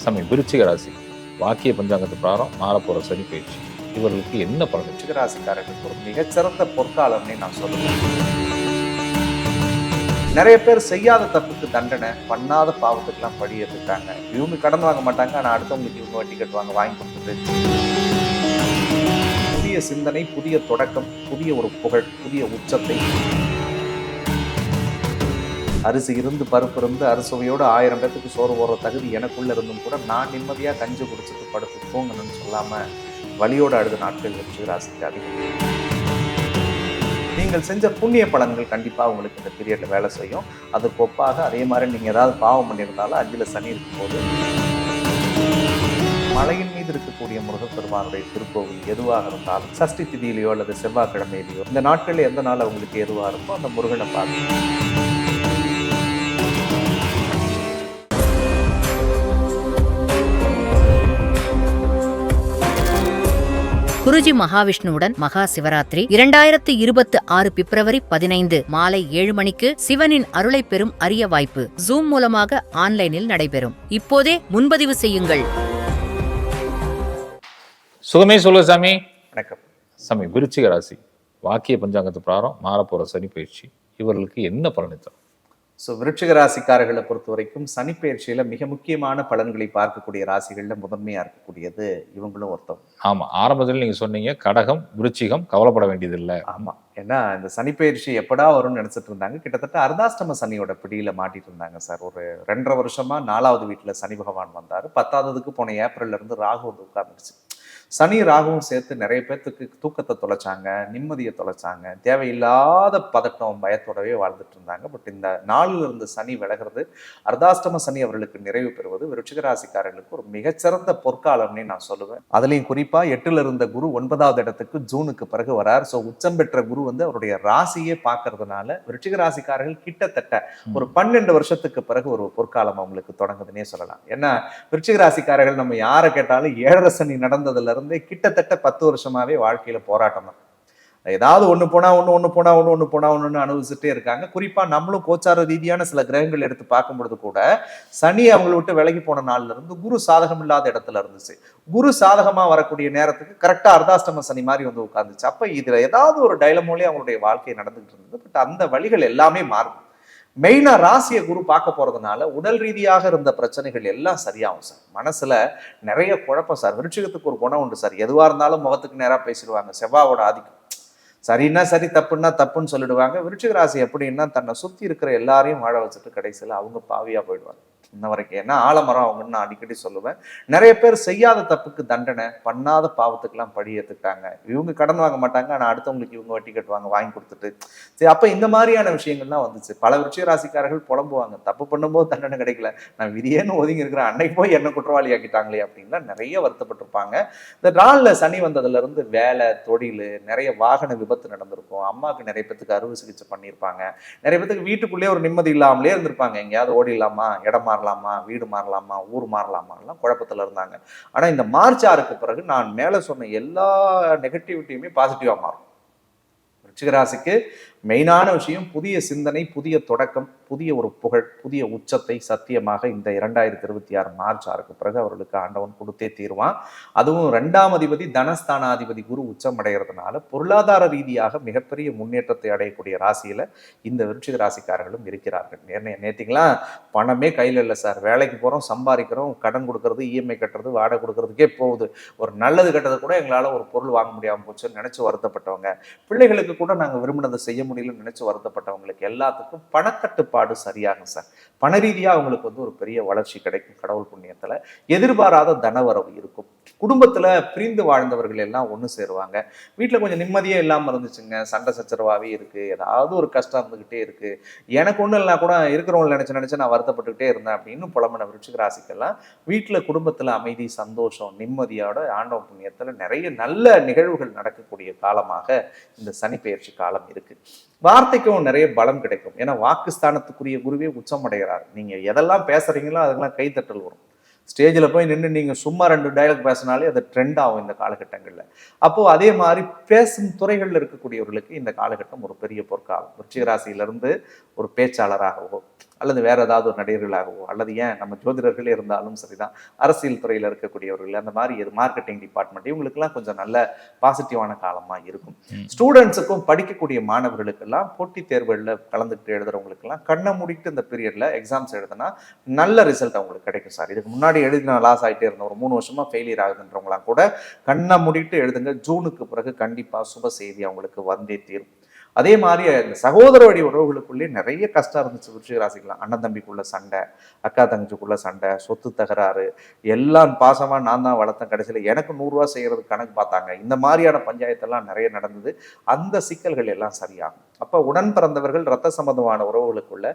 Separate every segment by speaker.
Speaker 1: விருச்சிக ராசி வாக்கிய பஞ்சாங்கத்து பிரகாரம் மாறப்போற சனி பயிற்சி இவர்களுக்கு என்ன பலன்?
Speaker 2: விருச்சிக ராசிக்காரர்களுக்கு ஒரு மிகச்சிறந்த பொற்காலம்னே நான் சொல்லுவேன். நிறைய பேர் செய்யாத தப்புக்கு தண்டனை, பண்ணாத பாவத்துக்கெல்லாம் பழி எடுத்துட்டாங்க. இவங்க கடன் வாங்க மாட்டாங்க, ஆனா அடுத்தவங்களுக்கு இவங்க வட்டி கட்டுவாங்க, வாங்கி கொடுத்துட்டு. புதிய சிந்தனை, புதிய தொடக்கம், புதிய ஒரு புகழ், புதிய உச்சத்தை. அரிசி இருந்து பருப்பு இருந்து அறுசுவையோடு 1000 பேத்துக்கு சோறு போடுற தகுதி எனக்குள்ள இருந்தும் கூட நான் நிம்மதியா கஞ்சி குடிச்சிட்டு படுத்து தூங்கணும்னு சொல்லாம வலியோடு அழுத நாட்கள் விருச்சிக ராசிக்கு அதிகம். நீங்கள் செஞ்ச புண்ணிய பலன்கள் கண்டிப்பா உங்களுக்கு இந்த பீரியட்ல வேலை செய்யும். அதுக்கு ஒப்பாக அதே மாதிரி நீங்க ஏதாவது பாவம் பண்ணியிருந்தாலும் 5ல் சனி இருக்கும்போது மலையின் மீது இருக்கக்கூடிய முருகப்பெருமானுடைய திருக்கோவில் எதுவாக இருந்தாலும் சஷ்டி திதியிலையோ அல்லது செவ்வாய்க்கிழமையிலையோ இந்த நாட்களில் எந்த நாள் உங்களுக்கு எதுவாக இருக்கோ அந்த முருகனை பார்த்து
Speaker 3: குருஜி மகாவிஷ்ணுவுடன் மகா சிவராத்திரி 2026 பிப்ரவரி 15 மாலை 7 மணிக்கு சிவனின் அருளை பெறும் அரிய வாய்ப்பு ஜூம் மூலமாக ஆன்லைனில் நடைபெறும். இப்போதே முன்பதிவு செய்யுங்கள்.
Speaker 1: சுகமே சொல்ல சாமி.
Speaker 2: வணக்கம்.
Speaker 1: விருச்சிக ராசி வாக்கிய பஞ்சாங்கத்து பிரகாரம் மாறப்போற சனி பயிற்சி இவர்களுக்கு என்ன பலனை தரும்?
Speaker 2: விருச்சிக ராசிக்காரர்களை பொறுத்த வரைக்கும் சனி பயிற்சியில மிக முக்கியமான பலன்களை பார்க்கக்கூடிய ராசிகள்ல முதன்மையா இருக்கக்கூடியது இவங்களும் ஒருத்தம்.
Speaker 1: ஆமா, ஆரம்பத்தில் நீங்க சொன்னீங்க கடகம் விருச்சிகம் கவலைப்பட வேண்டியதில்லை.
Speaker 2: ஆமா, ஏன்னா இந்த சனி பயிற்சி எப்படா வரும்னு நினைச்சிட்டு இருந்தாங்க. கிட்டத்தட்ட அர்த்தாஷ்டம சனியோட பிடியில மாட்டிட்டு இருந்தாங்க சார். ஒரு 2.5 வருஷமா 4வது வீட்டுல சனி பகவான் வந்தாரு. 10வதுக்கு போன ஏப்ரல்ல இருந்து ராகு வந்து உட்கார்ந்துச்சு. சனி ராகுவும் சேர்த்து நிறைய பேர்த்துக்கு தூக்கத்தை தொலைச்சாங்க, நிம்மதியை தொலைச்சாங்க, தேவையில்லாத பதட்டம் பயத்தோடவே வாழ்ந்துட்டு இருந்தாங்க. பட் இந்த நாளில் இருந்து சனி விலகிறது, அர்த்தாஷ்டம சனி அவர்களுக்கு நிறைவு பெறுவது விருச்சிக ராசிக்காரர்களுக்கு ஒரு மிகச்சிறந்த பொற்காலம்னே நான் சொல்லுவேன். அதுலேயும் குறிப்பா 8ல் இருந்த குரு 9வது இடத்துக்கு ஜூனுக்கு பிறகு வரார். ஸோ உச்சம் பெற்ற குரு வந்து அவருடைய ராசியே பார்க்கறதுனால விருச்சிக ராசிக்காரர்கள் கிட்டத்தட்ட ஒரு 12 வருஷத்துக்கு பிறகு ஒரு பொற்காலம் அவங்களுக்கு தொடங்குதுன்னே சொல்லலாம். ஏன்னா விருச்சிக ராசிக்காரர்கள் நம்ம யாரை கேட்டாலும் 7ரை சனி நடந்ததுல இருந்தே கிட்டத்தட்ட 10 வருஷமாவே வாழ்க்கையில போராட்டம் தான். ஏதாவது ஒண்ணு போனா ஒண்ணு அனுபவிச்சுட்டே இருக்காங்க. குறிப்பா நம்மளும் கோச்சார ரீதியான சில கிரகங்கள் எடுத்து பார்க்கும் பொழுது கூட சனி அவங்களை விட்டு விலகி போன நாள்ல இருந்து குரு சாதகம் இல்லாத இடத்துல இருந்துச்சு. குரு சாதகமா வரக்கூடிய நேரத்துக்கு கரெக்டா அர்த்தாஷ்டம சனி மாதிரி வந்து உட்கார்ந்துச்சு. அப்ப இதுல ஏதாவது ஒரு டைலமோலே அவங்களுடைய வாழ்க்கை நடந்துகிட்டு இருந்தது. பட் அந்த வழிகள் எல்லாமே மாறும். மெயினா ராசியை குரு பார்க்க போறதுனால உடல் ரீதியாக இருந்த பிரச்சனைகள் எல்லாம் சரியாகும் சார். மனசுல நிறைய குழப்பம் சார். விருச்சிகத்துக்கு ஒரு குணம் உண்டு சார். எதுவா இருந்தாலும் முகத்துக்கு நேரா பேசிடுவாங்க. செவ்வாயோட ஆதிக்கம். சரின்னா சரி, தப்புன்னா தப்புன்னு சொல்லிடுவாங்க. விருச்சிக ராசி எப்படின்னா தன்னை சுத்தி இருக்கிற எல்லாரையும் வாழ வச்சுட்டு கடைசியில அவங்க பாவியா போயிடுவாங்க. இன்ன வரைக்கும் ஏன்னா ஆலமரம் அவங்கன்னு நான் அடிக்கடி சொல்லுவேன். நிறைய பேர் செய்யாத தப்புக்கு தண்டனை, பண்ணாத பாவத்துக்கெல்லாம் பழி ஏத்துக்கிட்டாங்க. இவங்க கடன் வாங்க மாட்டாங்க, ஆனா அடுத்தவங்களுக்கு இவங்க வட்டி கட்டுவாங்க, வாங்கி கொடுத்துட்டு. சரி, அப்ப இந்த மாதிரியான விஷயங்கள்லாம் வந்துச்சு. பல விருச்சிக ராசிக்காரர்கள் புலம்புவாங்க, தப்பு பண்ணும்போது தண்டனை கிடைக்கல, நான் விதியேன்னு ஒதுங்கி இருக்கிறேன், அன்னைக்கு போய் என்ன குற்றவாளி ஆக்கிட்டாங்களே அப்படின்லாம் நிறைய வருத்தப்பட்டிருப்பாங்க. இந்த நாள்ல சனி வந்ததுல இருந்து வேலை, தொழில், நிறைய வாகன விபத்து நடந்திருக்கும். அம்மாவுக்கு நிறைய பேத்துக்கு அறுவை சிகிச்சை பண்ணியிருப்பாங்க. நிறைய பேத்துக்கு வீட்டுக்குள்ளேயே ஒரு நிம்மதி இல்லாமலே இருந்திருப்பாங்க. எங்கேயாவது ஓடிடலாமா, இடம் மாறலாமா, வீடு மாறலாமா, ஊர் மாறலாமான்லாம் குழப்பத்துல இருந்தாங்க. ஆனா இந்த மார்ச் 6க்கு பிறகு நான் மேல சொன்ன எல்லா நெகட்டிவிட்டியுமே பாசிட்டிவா மாறும். விருச்சிக ராசிக்கு மெயினான விஷயம் புதிய சிந்தனை, புதிய தொடக்கம், புதிய ஒரு புகழ், புதிய உச்சத்தை சத்தியமாக இந்த 2026 மார்ச் 6க்கு பிறகு அவர்களுக்கு ஆண்டவன் கொடுத்தே தீருவான். அதுவும் 2ஆம் அதிபதி தனஸ்தானாதிபதி குரு உச்சம் அடைகிறதுனால பொருளாதார ரீதியாக மிகப்பெரிய முன்னேற்றத்தை அடையக்கூடிய ராசியில இந்த விருச்சிக ராசிக்காரர்களும் இருக்கிறார்கள். நேத்திங்களா பணமே கையில் இல்லை சார், வேலைக்கு போறோம், சம்பாதிக்கிறோம், கடன் கொடுக்கறது, இஎம்ஐ கட்டுறது, வாடகை கொடுக்கறதுக்கே போகுது, ஒரு நல்லது கெட்டது கூட எங்களால ஒரு பொருள் வாங்க முடியாமல் போச்சுன்னு நினைச்சு வருத்தப்பட்டவங்க, பிள்ளைகளுக்கு கூட நாங்கள் விரும்பினதை செய்ய முடியலன்னு நினைச்சு வருத்தப்பட்டவங்களுக்கு எல்லாத்துக்கும் பணத்தட்டுப்பாடு சரியாகும் சார். பண ரீதியா அவங்களுக்கு வந்து ஒரு பெரிய வளர்ச்சி கிடைக்கும். கடவுள் புண்ணியத்துல எதிர்பாராத தனவரவு இருக்கும். குடும்பத்துல பிரிந்து வாழ்ந்தவர்கள் எல்லாம் ஒண்ணு சேருவாங்க. வீட்டுல கொஞ்சம் நிம்மதியே இல்லாம இருந்துச்சுங்க, சண்டை சச்சரவாவே இருக்கு, ஏதாவது ஒரு கஷ்டம் இருந்துகிட்டே இருக்கு, எனக்கு ஒண்ணு இல்லைனா கூட இருக்கிறவங்க நினைச்சு நான் வருத்தப்பட்டுக்கிட்டே இருந்தேன் அப்படின்னு புலம்புன விருச்சிக ராசிக்கெல்லாம் வீட்டுல குடும்பத்துல அமைதி, சந்தோஷம், நிம்மதியோட ஆண்டவ புண்ணியத்துல நிறைய நல்ல நிகழ்வுகள் நடக்கக்கூடிய காலமாக இந்த சனி பெயர்ச்சி காலம் இருக்கு. வார்த்தைக்கும் நிறைய பலம் கிடைக்கும். ஏன்னா வாக்குஸ்தானத்துக்குரிய குருவே உச்சம் அடைகிறார். நீங்க எதெல்லாம் பேசுறீங்களோ அதெல்லாம் கைத்தட்டல் வரும். ஸ்டேஜில் போய் நின்று நீங்கள் சும்மா 2 டயலாக் பேசினாலே அது ட்ரெண்ட் ஆகும் இந்த காலகட்டங்களில். அப்போது அதே மாதிரி பேசும் துறைகளில் இருக்கக்கூடியவர்களுக்கு இந்த காலகட்டம் ஒரு பெரிய பொற்காலம். விருச்சிக ராசியிலிருந்து ஒரு பேச்சாளராகவோ அல்லது வேற ஏதாவது ஒரு நடிகர்களாகவோ, அல்லது ஏன் நம்ம ஜோதிடர்களே இருந்தாலும் சரிதான், அரசியல் துறையில் இருக்கக்கூடியவர்கள், அந்த மாதிரி மார்க்கெட்டிங் டிபார்ட்மெண்ட், இவங்களுக்கெல்லாம் கொஞ்சம் நல்ல பாசிட்டிவான காலமா இருக்கும். ஸ்டூடெண்ட்ஸுக்கும் படிக்கக்கூடிய மாணவர்களுக்கெல்லாம் போட்டித் தேர்வுகளில் கலந்துட்டு எழுதுறவங்களுக்கெல்லாம் கண்ணை மூடிட்டு இந்த பீரியட்ல எக்ஸாம்ஸ் எழுதுனா நல்ல ரிசல்ட் அவங்களுக்கு கிடைக்கும் சார். இதுக்கு முன்னாடி எழுதின லாஸ் ஆகிட்டே இருந்த ஒரு 3 வருஷமா ஃபெயிலியர் ஆகுதுன்றவங்களாம் கூட கண்ணை மூடிட்டு எழுதுங்க. ஜூனுக்கு பிறகு கண்டிப்பா சுப செய்தி அவங்களுக்கு வந்தே தீரும். அதே மாதிரி இந்த சகோதர வழி உறவுகளுக்குள்ளே நிறைய கஷ்டம் இருந்துச்சு விருச்சிக ராசிக்கலாம். அண்ணன் தம்பிக்குள்ள சண்டை, அக்கா தங்கச்சிக்குள்ள சண்டை, சொத்து தகராறு, எல்லாம் பாசமா நான் தான் வளர்த்தேன், கடைசியில் எனக்கு 100 ரூபா செய்யறதுக்கு கணக்கு பார்த்தாங்க. இந்த மாதிரியான பஞ்சாயத்தெல்லாம் நிறைய நடந்தது. அந்த சிக்கல்கள் எல்லாம் சரியாகும். அப்ப உடன் பிறந்தவர்கள் இரத்த சம்பந்தமான உறவுகளுக்குள்ள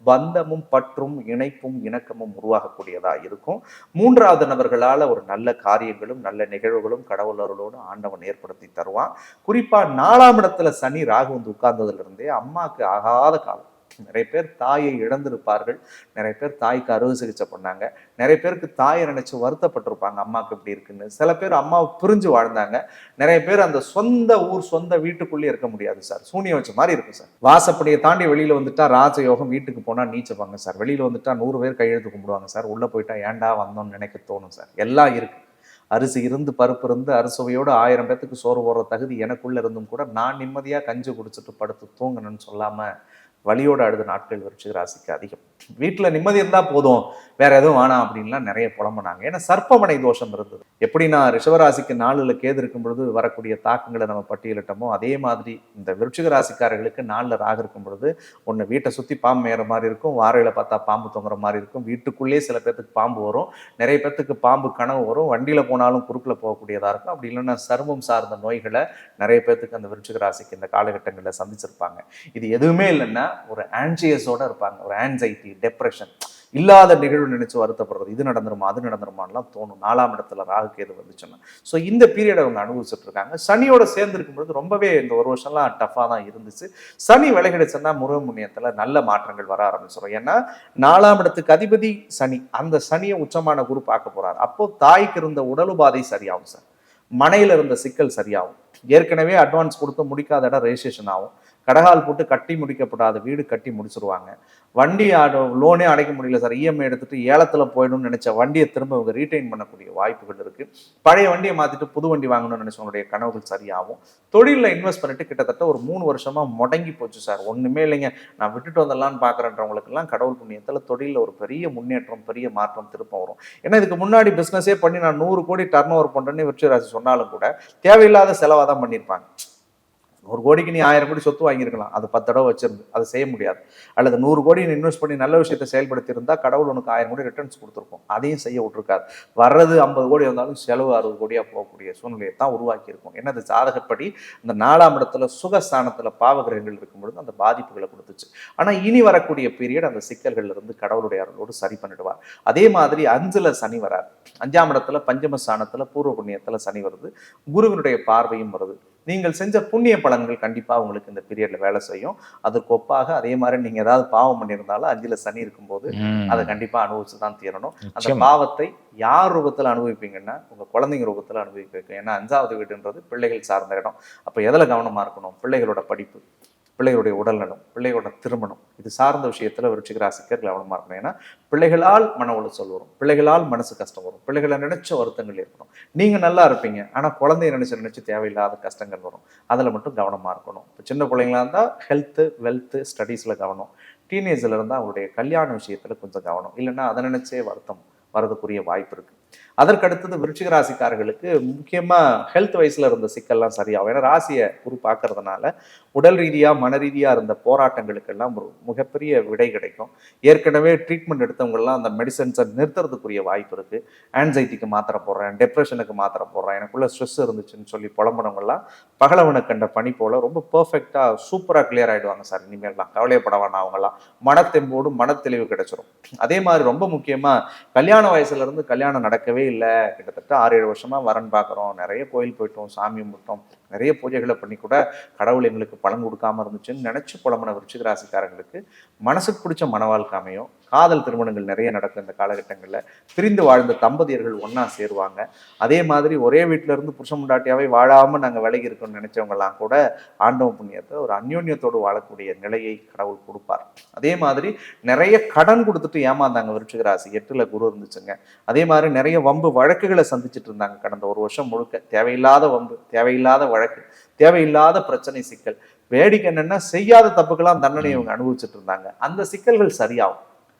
Speaker 2: பந்தமும் பற்றும் இணைப்பும் இணக்கமும் உருவாகக்கூடியதா இருக்கும். 3வது நபர்களால ஒரு நல்ல காரியங்களும் நல்ல நிகழ்வுகளும் கடவுளர்களோடு ஆண்டவன் ஏற்படுத்தி தருவான். குறிப்பா 4ஆம் இடத்துல சனி ராகு வந்து உட்கார்ந்ததுல இருந்தே அம்மாவுக்கு ஆகாத காலம். நிறைய பேர் தாயை இழந்திருப்பார்கள், நிறைய பேர் தாய்க்கு அறுவை சிகிச்சை பண்ணாங்க, நிறைய பேருக்கு தாயை நினைச்சு வருத்தப்பட்டிருப்பாங்க அம்மாவுக்கு இப்படி இருக்குன்னு. சில பேர் அம்மாவை பிரிஞ்சு வாழ்ந்தாங்க, நிறைய பேர் அந்த சொந்த ஊர் சொந்த வீட்டுக்குள்ளேயே இருக்க முடியாது சார், சூனியம் வச்ச மாதிரி இருக்கும் சார். வாசப்படியை தாண்டி வெளியில வந்துட்டா ராஜயோகம், வீட்டுக்கு போனா நீச்சப்பாங்க சார், வெளியில வந்துட்டா 100 பேர் கையெழுத்து கும்பிடுவாங்க சார், உள்ள போயிட்டா ஏன்டா வந்தோம்னு நினைக்க தோணும் சார். எல்லாம் இருக்கு. அரிசி இருந்து பருப்பு இருந்து அறுசுவையோடு 1000 பேத்துக்கு சோறு போடுற தகுதி எனக்குள்ள இருந்தும் கூட நான் நிம்மதியா கஞ்சி குடிச்சிட்டு படுத்து தூங்கணும்னு சொல்லாம வலியோடு அழுத நாட்கள் விருச்சிக ராசிக்கு அதிகம். வீட்டுல நிம்மதி இருந்தா போதும், வேற எதுவும் வேணாம் அப்படின்லாம் நிறைய புலம்புனாங்க. ஏன்னா சர்ப்பமனை தோஷம் இருந்தது. எப்படின்னா ரிஷபராசிக்கு 4ல் கேது இருக்கும் பொழுது வரக்கூடிய தாக்கங்களை நம்ம பட்டியலிட்டோமோ, அதே மாதிரி இந்த விருச்சிக ராசிக்காரர்களுக்கு 4ல் ராகு இருக்கும் பொழுது ஒன்று வீட்டை சுற்றி பாம்பு மேற மாதிரி இருக்கும், வாரையில பார்த்தா பாம்பு தொங்குற மாதிரி இருக்கும், வீட்டுக்குள்ளேயே சில பேர்த்துக்கு பாம்பு வரும், நிறைய பேர்த்துக்கு பாம்பு கனவு வரும், வண்டியில போனாலும் குறுக்கில் போகக்கூடியதா இருக்கும். அப்படி இல்லைன்னா சருமம் சார்ந்த நோய்களை நிறைய பேர்த்துக்கு அந்த விருச்சிக ராசிக்கு இந்த காலகட்டங்களில் சந்திச்சிருப்பாங்க. இது எதுவுமே இல்லைன்னா ஒரு ஆன்சியஸோட இருப்பாங்க, ஒரு ஆன்சைட்டி, டிப்ரெஷன், இல்லாத நிகழ்வு நினைச்சு வருத்தப்படுறது, இது நடந்துருமா அது நடந்துருமான்லாம் தோணும் 4ஆம் இடத்துல ராகு கேது வந்துச்சுன்னா. ஸோ இந்த பீரியட் அவங்க அனுபவிச்சுட்டு இருக்காங்க. சனியோட சேர்ந்து இருக்கும்பொழுது ரொம்பவே இந்த ஒரு வருஷம்லாம் டஃபாக தான் இருந்துச்சு. சனி விலகிடுச்சுன்னா முருக முன்னியத்தில் நல்ல மாற்றங்கள் வர ஆரம்பிச்சிடும். ஏன்னா 4ஆம் இடத்துக்கு அதிபதி சனி, அந்த சனியை உச்சமான குரு பார்க்க போறாரு. அப்போ தாய்க்கு இருந்த உடல் உபாதை சரியாகும் சார், மனையில இருந்த சிக்கல் சரியாகும், ஏற்கனவே அட்வான்ஸ் கொடுத்து முடிக்காத இடம் ரெஜிஸ்ட்ரேஷன் ஆகும், கடகால் போட்டு கட்டி முடிக்கப்படாத வீடு கட்டி முடிச்சிருவாங்க, வண்டி லோனே அடைக்க முடியல சார், இஎம்ஐ எடுத்துட்டு ஏலத்தில் போயிடணும்னு நினைச்ச வண்டியை திரும்ப இவங்க ரீட்டைன் பண்ணக்கூடிய வாய்ப்புகள் இருக்கு. பழைய வண்டியை மாத்திட்டு புது வண்டி வாங்கணும்னு நினைச்சவங்களுடைய கனவுகள் சரியாகும். தொழிலில் இன்வெஸ்ட் பண்ணிட்டு கிட்டத்தட்ட ஒரு 3 வருஷமா முடங்கி போச்சு சார், ஒண்ணுமே இல்லைங்க நான் விட்டுட்டு வந்தலான்னு பாக்குறேன்றவங்களுக்கெல்லாம் கடவுள் புண்ணியத்தில் தொழிலில் ஒரு பெரிய முன்னேற்றம், பெரிய மாற்றம், திருப்பம் வரும். ஏன்னா இதுக்கு முன்னாடி பிசினஸே பண்ணி நான் 100 கோடி டர்ன் ஓவர் பண்றேன்னு விருச்சிக ராசி சொன்னாலும் கூட தேவையில்லாத செலவாக தான் பண்ணியிருப்பாங்க. 100 கோடிக்கு நீ 1000 கோடி சொத்து வாங்கியிருக்கலாம், அது 10 தடவை வச்சிருந்து அதை செய்ய முடியாது. அல்லது 100 கோடி இன்வெஸ்ட் பண்ணி நல்ல விஷயத்தை செயல்படுத்தி இருந்தா கடவுள் உனக்கு 1000 கோடி ரிட்டர்ன்ஸ் கொடுத்துருக்கும், அதையும் செய்ய விட்டுருக்காது. வர்றது 50 கோடி வந்தாலும் செலவு 60 கோடியா போகக்கூடிய சூழ்நிலையை தான் உருவாக்கி இருக்கும். ஏன்னா அது ஜாதகப்படி இந்த 4ஆம் இடத்துல சுகஸ்தானத்துல பாவகிரகங்கள் இருக்கும்பொழுது அந்த பாதிப்புகளை கொடுத்துச்சு. ஆனா இனி வரக்கூடிய பீரியட் அந்த சிக்கல்கள்ல இருந்து கடவுளுடைய அருளோடு சரி பண்ணிடுவார். அதே மாதிரி 5ல் சனி வராது, 5ஆம் இடத்துல பஞ்சமஸ்தானத்துல பூர்வ புண்ணியத்துல சனி வருது, குருவினுடைய பார்வையும் வருது. நீங்கள் செஞ்ச புண்ணிய பலன்கள் கண்டிப்பா உங்களுக்கு இந்த பீரியட்ல வேலை செய்யும். அதற்கு ஒப்பாக அதே மாதிரி நீங்க ஏதாவது பாவம் பண்ணியிருந்தாலும் 5ல் சனி இருக்கும்போது அதை கண்டிப்பா அனுபவிச்சுதான் தீரணும். அந்த பாவத்தை யார் ரூபத்துல அனுபவிப்பீங்கன்னா உங்க குழந்தைங்க ரூபத்துல அனுபவிப்பீங்க. ஏன்னா 5வது வீடுன்றது பிள்ளைகள் சார்ந்த இடம். அப்ப எதுல கவனமா இருக்கணும்? பிள்ளைகளோட படிப்பு, பிள்ளைகளுடைய உடல்நலம், பிள்ளைகளோட திருமணம், இது சார்ந்த விஷயத்துல விருச்சிக ராசிக்கர் கவனமா இருக்கணும். ஏன்னா பிள்ளைகளால் மன உளைச்சல் வரும், பிள்ளைகளால் மனசு கஷ்டம் வரும், பிள்ளைகளை நினைச்ச வருத்தங்கள் ஏற்படும். நீங்க நல்லா இருப்பீங்க, ஆனா குழந்தைய நினைச்சு தேவையில்லாத கஷ்டங்கள் வரும், அதுல மட்டும் கவனமா இருக்கணும். இப்போ சின்ன பிள்ளைங்களா இருந்தா ஹெல்த்து, வெல்த்து, ஸ்டடீஸ்ல கவனம், டீனேஜ்ல இருந்தா அவருடைய கல்யாண விஷயத்துல கொஞ்சம் கவனம், இல்லைன்னா அதை நினைச்சே வருத்தம் வரதுக்குரிய வாய்ப்பு இருக்கு. அதற்கடுத்தது விருச்சிக ராசிக்காரர்களுக்கு முக்கியமா ஹெல்த் வைஸ்ல இருந்த சிக்கல்லாம் சரியாகும். ஏன்னா ராசியை குரு பார்க்கறதுனால உடல் ரீதியா மன ரீதியா இருந்த போராட்டங்களுக்கெல்லாம் ஒரு மிகப்பெரிய விடை கிடைக்கும். ஏற்கனவே ட்ரீட்மெண்ட் எடுத்தவங்கெல்லாம் அந்த மெடிசன்ஸை நிறுத்துறதுக்குரிய வாய்ப்பு இருக்கு. ஆன்சைட்டிக்கு மாத்திரை போடுறேன், டிப்ரெஷனுக்கு மாத்திரை போடுறேன், எனக்குள்ள ஸ்ட்ரெஸ் இருந்துச்சுன்னு சொல்லி புலம்புறவங்கெல்லாம் பகலவனை கண்ட பனி போல ரொம்ப பெர்ஃபெக்டா சூப்பரா கிளியர் ஆயிடுவாங்க சார். இனிமேல்லாம் கவலையப்பட வேணாம், அவங்கெல்லாம் மனத்தெம்போடு மனத்தெளிவு கிடைச்சிடும். அதே மாதிரி ரொம்ப முக்கியமா கல்யாண வயசுல இருந்து கல்யாணம் நடக்கவே இல்லை, கிட்டத்தட்ட 6-7 வருஷமா வரன் பார்க்குறோம், நிறைய கோயில் போயிட்டோம், சாமி கும்பிட்டோம், நிறைய பூஜைகளை பண்ணி கூட கடவுள் எங்களுக்கு பலன் கொடுக்காம இருந்துச்சுன்னு நினைச்சு புலம்புன விருச்சிக ராசிக்காரங்களுக்கு மனசுக்கு பிடிச்ச மனவாழ்க்கை அமையும். காதல் திருமணங்கள் நிறைய நடக்கும் இந்த காலகட்டங்களில். பிரிந்து வாழ்ந்த தம்பதியர்கள் ஒன்றா சேருவாங்க. அதே மாதிரி ஒரே வீட்டில இருந்து புருஷ முண்டாட்டியாவே வாழாமல் நாங்கள் விலகி இருக்கோம்னு நினைச்சவங்கலாம் கூட ஆண்டவன் புண்ணியத்தை ஒரு அந்யோன்யத்தோடு வாழக்கூடிய நிலையை கடவுள் கொடுப்பார். அதே மாதிரி நிறைய கடன் கொடுத்துட்டு ஏமாந்தாங்க விருச்சிக ராசி, 8ல் குரு இருந்துச்சுங்க. அதே மாதிரி நிறைய வம்பு வழக்குகளை சந்திச்சுட்டு இருந்தாங்க கடந்த ஒரு வருஷம் முழுக்க. தேவையில்லாத வம்பு, தேவையில்லாத வழக்கு, தேவையில்லாத பிரச்சனை, சிக்கல். வேடிக்கை என்னன்னா செய்யாத தப்புக்கெல்லாம் தண்டனை இவங்க அனுபவிச்சுட்டு இருந்தாங்க. அந்த சிக்கல்கள் சரியாகும்.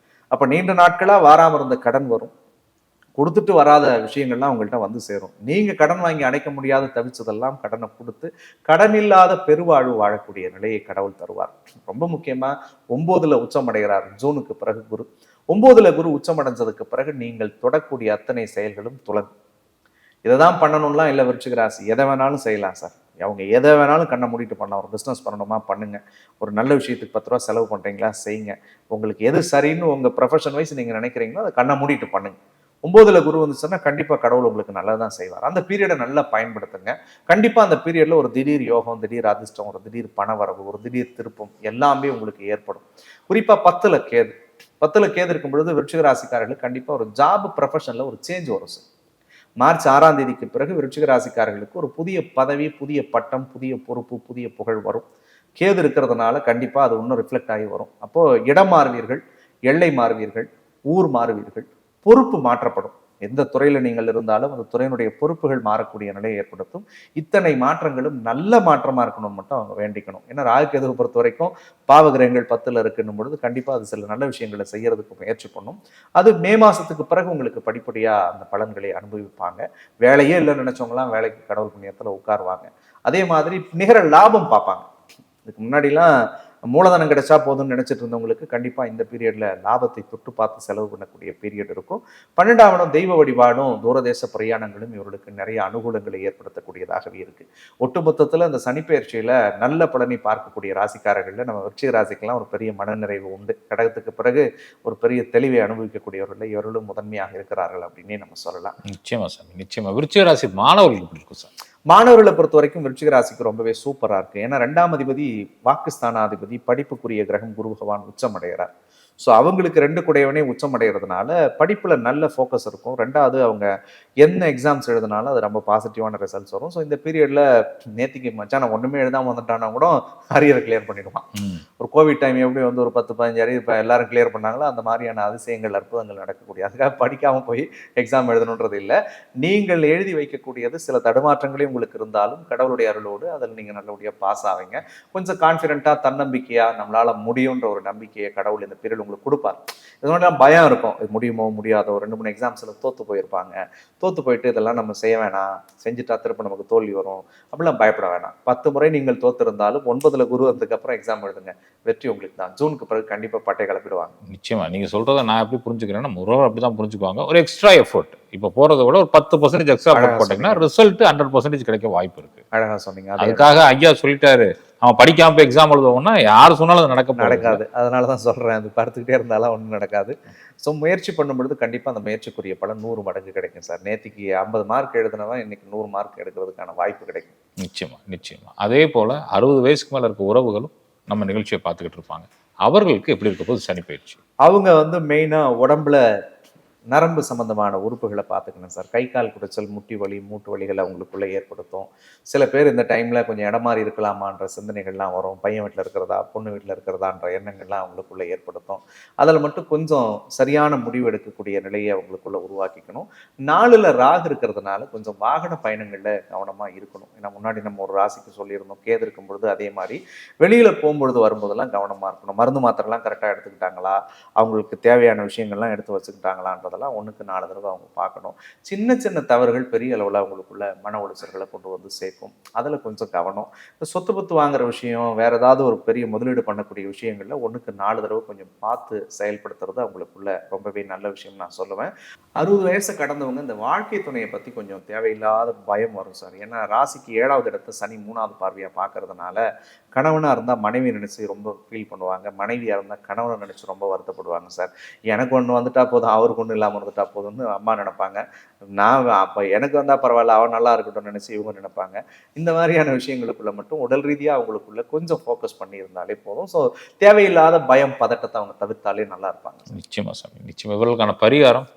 Speaker 2: அப்ப நீண்ட நாட்களா வாராம இருந்த கடன் வரும். கொடுத்துட்டு வராத விஷயங்கள்லாம் உங்கள்கிட்ட வந்து சேரும். நீங்க கடன் வாங்கி அடைக்க முடியாத தவிச்சதெல்லாம் கடனை கொடுத்து கடன் இல்லாத பெருவாழ்வு வாழக்கூடிய நிலையை கடவுள் தருவார். ரொம்ப முக்கியமா 9ல் உச்சம் அடைகிறார் ஜூனுக்கு பிறகு குரு. 9ல் குரு உச்சம் அடைஞ்சதுக்கு பிறகு நீங்கள் தொடக்கூடிய அத்தனை செயல்களும் துலங்கும். இதை தான் பண்ணணும்லாம் இல்லை விருச்சிக ராசி, எதை வேணாலும் செய்யலாம் சார். அவங்க எதை வேணாலும் கண்ணை மூடிட்டு பண்ணலாம். ஒரு பிஸ்னஸ் பண்ணணுமா பண்ணுங்க, ஒரு நல்ல விஷயத்துக்கு 10 ரூபா செலவு பண்ணுறீங்களா செய்யுங்க. உங்களுக்கு எது சரின்னு உங்கள் ப்ரொஃபஷன் வைஸ் நீங்கள் நினைக்கிறீங்களோ அதை கண்ணை மூடிட்டு பண்ணுங்க. 9ல் குரு வந்துச்சுன்னா கண்டிப்பாக கடவுள் உங்களுக்கு நல்லதான் செய்வார். அந்த பீரியடை நல்லா பயன்படுத்துங்க. கண்டிப்பாக அந்த பீரியடில் ஒரு திடீர் யோகம், திடீர் அதிர்ஷ்டம், ஒரு திடீர் பணவரவு, ஒரு திடீர் திருப்பம் எல்லாமே உங்களுக்கு ஏற்படும். குறிப்பாக 10ல் கேது. 10ல் கேது இருக்கும் பொழுது விருச்சிக ராசிக்காரர்களுக்கு கண்டிப்பாக ஒரு ஜாப் ப்ரொஃபஷனில் ஒரு சேஞ்ச் வரும் சார். மார்ச் 6ஆம் தேதிக்கு பிறகு விருச்சிக ராசிக்காரர்களுக்கு ஒரு புதிய பதவி, புதிய பட்டம், புதிய பொறுப்பு, புதிய புகழ் வரும். கேது இருக்கிறதுனால கண்டிப்பாக அது இன்னும் ரிஃப்ளெக்ட் ஆகி வரும். அப்போது இடம் மாறுவீர்கள், எல்லை மாறுவீர்கள், ஊர் மாறுவீர்கள், பொறுப்பு மாற்றப்படும். எந்த துறையில் நீங்கள் இருந்தாலும் அந்த துறையினுடைய பொறுப்புகள் மாறக்கூடிய நிலையை ஏற்படுத்தும். இத்தனை மாற்றங்களும் நல்ல மாற்றமாக இருக்கணும்னு மட்டும் அவங்க வேண்டிக்கணும். ஏன்னா ராகு கேதுவை பொறுத்த வரைக்கும் பாவகிரகங்கள் 10ல் இருக்குன்னும் பொழுது கண்டிப்பாக அது சில நல்ல விஷயங்களை செய்யறதுக்கு முயற்சி பண்ணும். அது மே மாதத்துக்கு பிறகு உங்களுக்கு படிப்படியாக அந்த பலன்களை அனுபவிப்பாங்க. வேலையே இல்லைன்னு நினைச்சவங்களாம் வேலைக்கு கடவுள் புண்ணியத்தில் உட்காருவாங்க. அதே மாதிரி நிகர லாபம் பார்ப்பாங்க. இதுக்கு முன்னாடிலாம் மூலதனம் கிடைச்சா போதும்னு நினைச்சிட்டு இருந்தவங்களுக்கு கண்டிப்பாக இந்த பீரியட்ல லாபத்தை தொட்டு பார்த்து செலவு பண்ணக்கூடிய பீரியட் இருக்கும். 12ஆம் இடம் தெய்வ வழிபாடும் தூரதேச பிரயாணங்களும் இவர்களுக்கு நிறைய அனுகூலங்களை ஏற்படுத்தக்கூடியதாகவே இருக்கு. ஒட்டுமொத்தத்தில் இந்த சனிப்பெயர்ச்சியில நல்ல பலனை பார்க்கக்கூடிய ராசிக்காரர்கள் நம்ம விருச்சிக ராசிக்கெல்லாம் ஒரு பெரிய மனநிறைவு உண்டு. கடகத்துக்கு பிறகு ஒரு பெரிய தெளிவை அனுபவிக்கக்கூடியவர்கள் இவர்களும் முதன்மையாக இருக்கிறார்கள் அப்படின்னே நம்ம சொல்லலாம்.
Speaker 1: நிச்சயமா சாமி, நிச்சயமா. விருச்சிக ராசி மாணவர்களுக்கு எப்படி இருக்கும் சார்?
Speaker 2: மாணவர்களை பொறுத்த வரைக்கும் விருச்சிக ராசிக்கு ரொம்பவே சூப்பரா இருக்கு. ஏன்னா 2ஆம் அதிபதி வாக்குஸ்தானாதிபதி படிப்புக்குரிய கிரகம் குரு பகவான் உச்சம் அடைகிறார். ஸோ அவங்களுக்கு 2 குடையவனே உச்சம் அடைகிறதுனால படிப்புல நல்ல ஃபோக்கஸ் இருக்கும். 2வது அவங்க என்ன எக்ஸாம்ஸ் எழுதினாலும் அது ரொம்ப பாசிட்டிவான ரிசல்ட்ஸ் வரும். ஸோ இந்த பீரியட்ல நேத்திக்கு மச்சான் ஒண்ணுமே எழுதாம வந்துட்டானா கூட அரியரை கிளியர் பண்ணிடுவான். ஒரு கோவிட் டைம் எப்படி வந்து ஒரு 10-15 அரியர் இப்போ எல்லாரும் கிளியர் பண்ணாங்களோ அந்த மாதிரியான அதிசயங்கள், அற்புதங்கள் நடக்கக்கூடிய. அதுக்காக படிக்காம போய் எக்ஸாம் எழுதணுன்றது இல்லை. நீங்கள் எழுதி வைக்கக்கூடியது சில தடுமாற்றங்களே உங்களுக்கு இருந்தாலும் கடவுளுடைய அருளோடு அதில் நீங்கள் நல்லபடியாக பாஸ் ஆவீங்க. கொஞ்சம் கான்ஃபிடென்ட்டாக, தன்னம்பிக்கையா நம்மளால முடியுன்ற ஒரு நம்பிக்கையை கடவுள் இந்த பீரியட் உங்களுக்கு கொடுப்பார். இதெல்லாம் பயம் இருக்கும், இது முடியுமோ முடியாதோ. 2-3 எக்ஸாம்ஸ்ல தோத்து போயிருப்பாங்க. தோத்து போயிட்டு இதெல்லாம் நம்ம செய்ய வேணாம், செஞ்சுட்டா திரும்ப நமக்கு தோல்வி வரும் அப்படிலாம் பயப்பட வேணாம். 10 முறை நீங்கள் தோத்திருந்தாலும் 9ல் குரு வந்ததுக்கு அப்புறம் எக்ஸாம் எழுதுங்க, வெற்றி உங்களுக்கு தான். ஜூனுக்கு பிறகு கண்டிப்பா பட்டை கிளப்பிடுவாங்க.
Speaker 1: நிச்சயமா நீங்க சொல்றதை நான் எப்படி புரிஞ்சுக்கிறேன்னா முறவர் அப்படிதான் புரிஞ்சுக்குவாங்க. ஒரு எக்ஸ்ட்ரா எஃபோர்ட், இப்போ போறதை விட ஒரு 10% எக்ஸ்ட்ரா எஃபோர்ட் போட்டீங்கன்னா ரிசல்ட் 100% கிடைக்க வாய்ப்பு இருக்கு.
Speaker 2: அழகா சொன்னீங்க.
Speaker 1: அதுக்காக ஐயா சொல்லிட்டாரு அவன் படிக்காம போய் எக்ஸாம் எழுதுவோம்னா யார் சொன்னாலும் அது
Speaker 2: நடக்காது. அதனாலதான் சொல்றேன், அது பார்த்துக்கிட்டே இருந்தாலும் ஒன்றும் நடக்காது. ஸோ முயற்சி பண்ணும்பொழுது கண்டிப்பா அந்த முயற்சிக்குரிய பலன் 100 மடங்கு கிடைக்கும் சார். நேற்றுக்கு 50 மார்க் எழுதினவன் இன்னைக்கு 100 மார்க் எடுக்கிறதுக்கான வாய்ப்பு கிடைக்கும்.
Speaker 1: நிச்சயமா நிச்சயமா. அதே போல 60 வயசுக்கு மேல இருக்க உறவுகளும் நம்ம நிகழ்ச்சியை பார்த்துக்கிட்டு இருப்பாங்க. அவர்களுக்கு எப்படி இருக்க போது சனி பயிற்சி?
Speaker 2: அவங்க வந்து மெயினா உடம்புல நரம்பு சம்பந்தமான உறுப்புகளை பார்த்துக்கணும் சார். கை கால் குடைச்சல், முட்டி வலி, மூட்டு வலிகளை அவங்களுக்குள்ள ஏற்படுத்தும். சில பேர் இந்த டைம்ல கொஞ்சம் இடம் மாறி இருக்கலாமான்ற சிந்தனைகள்லாம் வரும். பையன் வீட்டில் இருக்கிறதா, பொண்ணு வீட்டில் இருக்கிறதான்ற எண்ணங்கள்லாம் அவங்களுக்குள்ள ஏற்படுத்தும். அதில் மட்டும் கொஞ்சம் சரியான முடிவு எடுக்கக்கூடிய நிலையை அவங்களுக்குள்ள உருவாக்கிக்கணும். 4ல் ராகு இருக்கிறதுனால கொஞ்சம் வாகன பயணங்களில் கவனமாக இருக்கணும். ஏன்னா முன்னாடி நம்ம ஒரு ராசிக்கு சொல்லியிருந்தோம், கேது இருக்கும் பொழுது அதே மாதிரி வெளியில போகும்பொழுது வரும்போதெல்லாம் கவனமாக இருக்கணும். மருந்து மாத்திரைலாம் கரெக்டாக எடுத்துக்கிட்டாங்களா, அவங்களுக்கு தேவையான விஷயங்கள்லாம் எடுத்து வச்சுக்கிட்டாங்களான்ற அதெல்லாம் 1க்கு 4 தடவை அவங்க பார்க்கணும். சின்ன சின்ன தவறுகள் பெரிய அளவில் அவங்களுக்குள்ள மன உளைச்சல்களை கொண்டு வந்து சேர்க்கும். அதில் கொஞ்சம் கவனம். சொத்து பத்து வாங்குற விஷயம், வேற ஏதாவது ஒரு பெரிய முதலீடு பண்ணக்கூடிய விஷயங்கள்ல 1க்கு 4 தடவை கொஞ்சம் பார்த்து செயல்படுத்துறது அவங்களுக்குள்ள ரொம்பவே நல்ல விஷயம் நான் சொல்லுவேன். 60 வயசை கடந்தவங்க இந்த வாழ்க்கை துணையை பற்றி கொஞ்சம் தேவையில்லாத பயம் வரும் சார். ஏன்னா ராசிக்கு 7வது இடத்தை சனி 3வது பார்வையாக பார்க்கறதுனால கணவனாக இருந்தால் மனைவி நினச்சி ரொம்ப ஃபீல் பண்ணுவாங்க, மனைவியாக இருந்தால் கணவனை நினச்சி ரொம்ப வருத்தப்படுவாங்க சார். எனக்கு ஒன்று வந்துட்டா போதும், அவருக்கு ஒன்று இல்லாமல் இருந்துட்டா போதும்னு அம்மா நினைப்பாங்க. நான் அப்போ எனக்கு வந்தால் பரவாயில்ல, அவன் நல்லா இருக்கட்டும்னு நினச்சி இவங்க நினைப்பாங்க. இந்த மாதிரியான விஷயங்களுக்குள்ள மட்டும் உடல் ரீதியாக அவங்களுக்குள்ள கொஞ்சம் ஃபோக்கஸ் பண்ணி இருந்தாலே போதும். ஸோ தேவையில்லாத பயம் பதட்டத்தை அவங்க தவிர்த்தாலே நல்லா இருப்பாங்க.
Speaker 1: நிச்சயமா சாமி, நிச்சயமா. இவர்களுக்கான பரிகாரம்?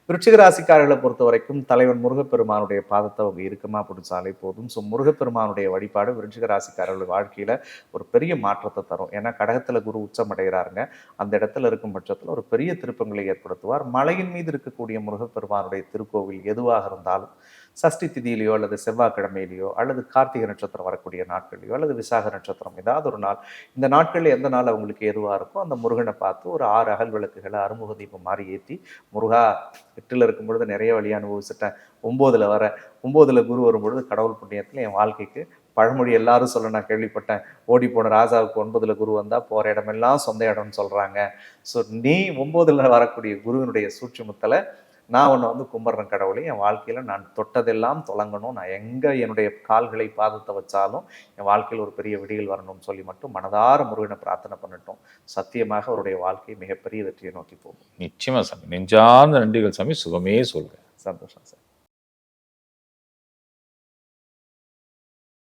Speaker 2: விருச்சிக ராசிக்காரர்களை பொறுத்த வரைக்கும் தலைவன் முருகப்பெருமானுடைய பாதத்தை அவங்க இறுக்கமாக பிடிச்சாலே போதும். ஸோ முருகப்பெருமானுடைய வழிபாடு விருச்சிக ராசிக்காரர்கள் வாழ்க்கையில் ஒரு பெரிய மாற்றத்தை தரும். ஏன்னா கடகத்தில் குரு உச்சம் அடைகிறாருங்க. அந்த இடத்துல இருக்கும் பட்சத்தில் ஒரு பெரிய திருப்பங்களை ஏற்படுத்துவார். மலையின் மீது இருக்கக்கூடிய முருகப்பெருமானுடைய திருக்கோவில் எதுவாக இருந்தாலும் சஷ்டி திதியிலையோ அல்லது செவ்வாய்க்கிழமையிலையோ அல்லது கார்த்திகை நட்சத்திரம் வரக்கூடிய நாட்கள்லையோ அல்லது விசாக நட்சத்திரம் ஏதாவது ஒரு நாள், இந்த நாட்களில் எந்த நாள் அவங்களுக்கு எதுவாக இருக்கோ அந்த முருகனை பார்த்து ஒரு 6 அகல் விளக்குகளை அறுமுக தீபம் மாதிரி ஏற்றி, முருகா 8ல் இருக்கும் பொழுது நிறைய வழி அனுபவிச்சுட்டேன், 9ல் வரேன், 9ல் குரு வரும்பொழுது கடவுள் புண்ணியத்தில் என் வாழ்க்கைக்கு பழமொழி எல்லாரும் சொல்ல நான் கேள்விப்பட்டேன், ஓடி போன ராஜாவுக்கு 9ல் குரு வந்தால் போகிற இடமெல்லாம் சொந்த இடம்னு சொல்கிறாங்க. ஸோ நீ 9ல் வரக்கூடிய குருவினுடைய சூட்சுமத்தில் நான் உன்னை கும்பிட்றேன் கடவுளே, என் வாழ்க்கையில் நான் தொட்டதெல்லாம் தொடங்கணும், நான் எங்கே என்னுடைய கால்களை பாதத்தை வச்சாலும் என் வாழ்க்கையில் ஒரு பெரிய விடிகள் வரணும்னு சொல்லி மட்டும் மனதார முருகனை பிரார்த்தனை பண்ணட்டும். சத்தியமாக அவருடைய வாழ்க்கை மிகப்பெரிய வெற்றியை நோக்கி போகும்.
Speaker 1: நிச்சயமா சாமி. நெஞ்சார்ந்த நன்றிகள் சாமி. சுகமே சொல்க.
Speaker 2: சந்தோஷம் சார்.